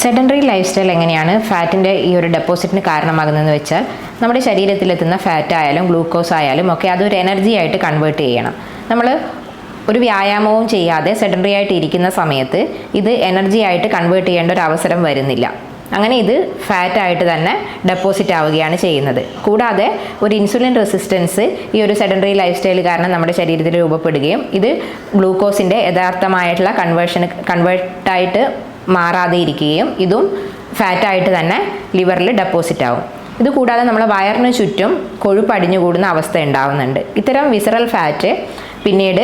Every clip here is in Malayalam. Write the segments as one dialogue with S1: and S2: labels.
S1: സെഡൻഡറി ലൈഫ് സ്റ്റൈൽ എങ്ങനെയാണ് ഫാറ്റിൻ്റെ ഈ ഒരു ഡെപ്പോസിറ്റിന് കാരണമാകുന്നതെന്ന് വെച്ചാൽ നമ്മുടെ ശരീരത്തിലെത്തുന്ന ഫാറ്റ് ആയാലും ഗ്ലൂക്കോസ് ആയാലും ഒക്കെ അതൊരു എനർജി ആയിട്ട് കൺവേർട്ട് ചെയ്യണം. നമ്മൾ ഒരു വ്യായാമവും ചെയ്യാതെ സെഡൻഡറി ആയിട്ട് ഇരിക്കുന്ന സമയത്ത് ഇത് എനർജി ആയിട്ട് കൺവേർട്ട് ചെയ്യേണ്ട ഒരു അവസരം വരുന്നില്ല. അങ്ങനെ ഇത് ഫാറ്റായിട്ട് തന്നെ ഡെപ്പോസിറ്റ് ആവുകയാണ് ചെയ്യുന്നത്. കൂടാതെ ഒരു ഇൻസുലിൻ റെസിസ്റ്റൻസ് ഈ ഒരു സെഡൻഡറി ലൈഫ് സ്റ്റൈൽ കാരണം നമ്മുടെ ശരീരത്തിൽ രൂപപ്പെടുകയും ഇത് ഗ്ലൂക്കോസിൻ്റെ യഥാർത്ഥമായിട്ടുള്ള കൺവേർട്ടായിട്ട് മാറാതെ ഇരിക്കുകയും ഇതും ഫാറ്റായിട്ട് തന്നെ ലിവറിൽ ഡെപ്പോസിറ്റ് ആവും. ഇത് കൂടാതെ നമ്മളെ വയറിന് ചുറ്റും കൊഴുപ്പ് അടിഞ്ഞുകൂടുന്ന അവസ്ഥ ഉണ്ടാവുന്നുണ്ട്. ഇത്തരം വിസറൽ ഫാറ്റ് പിന്നീട്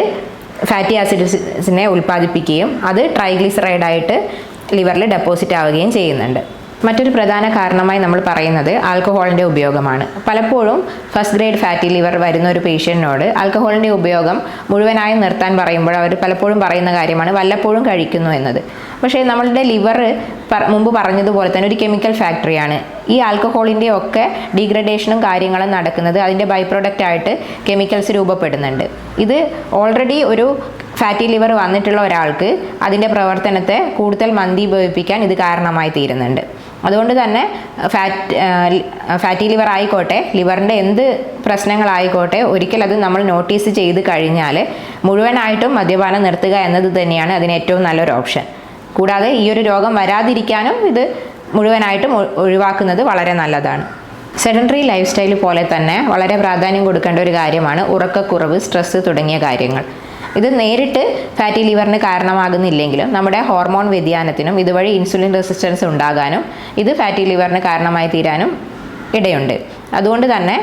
S1: ഫാറ്റി ആസിഡ്സിനെ ഉൽപ്പാദിപ്പിക്കുകയും അത് ട്രൈഗ്ലിസറൈഡായിട്ട് ലിവറിൽ ഡെപ്പോസിറ്റ് ആവുകയും ചെയ്യുന്നുണ്ട്. മറ്റൊരു പ്രധാന കാരണമായി നമ്മൾ പറയുന്നത് ആൽക്കഹോളിൻ്റെ ഉപയോഗമാണ്. പലപ്പോഴും ഫസ്റ്റ് ഗ്രേഡ് ഫാറ്റി ലിവർ വരുന്ന ഒരു പേഷ്യൻറ്റിനോട് ആൽക്കഹോളിൻ്റെ ഉപയോഗം മുഴുവനായും നിർത്താൻ പറയുമ്പോൾ അവർ പലപ്പോഴും പറയുന്ന കാര്യമാണ് വല്ലപ്പോഴും കഴിക്കുന്നു എന്നത്. പക്ഷേ നമ്മളുടെ ലിവർ മുമ്പ് പറഞ്ഞതുപോലെ തന്നെ ഒരു കെമിക്കൽ ഫാക്ടറിയാണ്. ഈ ആൽക്കഹോളിൻ്റെ ഒക്കെ ഡീഗ്രഡേഷനും കാര്യങ്ങളും നടക്കുന്നത് അതിൻ്റെ ബൈ പ്രോഡക്റ്റ് ആയിട്ട് കെമിക്കൽസ് രൂപപ്പെടുന്നുണ്ട്. ഇത് ഓൾറെഡി ഒരു ഫാറ്റി ലിവർ വന്നിട്ടുള്ള ഒരാൾക്ക് അതിൻ്റെ പ്രവർത്തനത്തെ കൂടുതൽ മന്ദീഭവിപ്പിക്കാൻ ഇത് കാരണമായി തീരുന്നുണ്ട്. അതുകൊണ്ട് തന്നെ ഫാറ്റി ലിവർ ആയിക്കോട്ടെ, ലിവറിൻ്റെ എന്ത് പ്രശ്നങ്ങളായിക്കോട്ടെ, ഒരിക്കൽ അത് നമ്മൾ നോട്ടീസ് ചെയ്ത് കഴിഞ്ഞാൽ മുഴുവനായിട്ടും മദ്യപാനം നിർത്തുക എന്നത് തന്നെയാണ് അതിന് ഏറ്റവും നല്ലൊരു ഓപ്ഷൻ. കൂടാതെ ഈ ഒരു രോഗം വരാതിരിക്കാനും ഇത് മുഴുവനായിട്ടും ഒഴിവാക്കുന്നത് വളരെ നല്ലതാണ്. സെഡൻഡറി ലൈഫ് സ്റ്റൈൽ പോലെ തന്നെ വളരെ പ്രാധാന്യം കൊടുക്കേണ്ട ഒരു കാര്യമാണ് ഉറക്കക്കുറവ്, സ്ട്രെസ്സ് തുടങ്ങിയ കാര്യങ്ങൾ. ഇത് നേരിട്ട് ഫാറ്റി ലിവറിന് കാരണമാകുന്നില്ലെങ്കിലും നമ്മുടെ ഹോർമോൺ വ്യതിയാനത്തിനും ഇതുവഴി ഇൻസുലിൻ റെസിസ്റ്റൻസ് ഉണ്ടാകാനും ഇത് ഫാറ്റി ലിവറിന് കാരണമായി തീരാനും ഇടയുണ്ട്. അതുകൊണ്ട് തന്നെ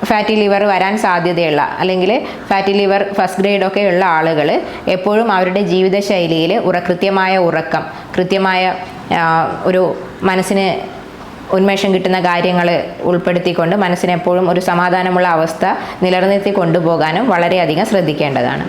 S1: ഫാറ്റി ലിവർ വരാൻ സാധ്യതയുള്ള അല്ലെങ്കിൽ ഫാറ്റി ലിവർ ഫസ്റ്റ് ഗ്രേഡൊക്കെ ഉള്ള ആളുകൾ എപ്പോഴും അവരുടെ ജീവിതശൈലിയിൽ കൃത്യമായ ഉറക്കം, കൃത്യമായ ഒരു മനസ്സിന് ഉന്മേഷം കിട്ടുന്ന കാര്യങ്ങൾ ഉൾപ്പെടുത്തിക്കൊണ്ട് മനസ്സിനെപ്പോഴും ഒരു സമാധാനമുള്ള അവസ്ഥ നിലനിർത്തി കൊണ്ടുപോകാനും വളരെയധികം ശ്രദ്ധിക്കേണ്ടതാണ്.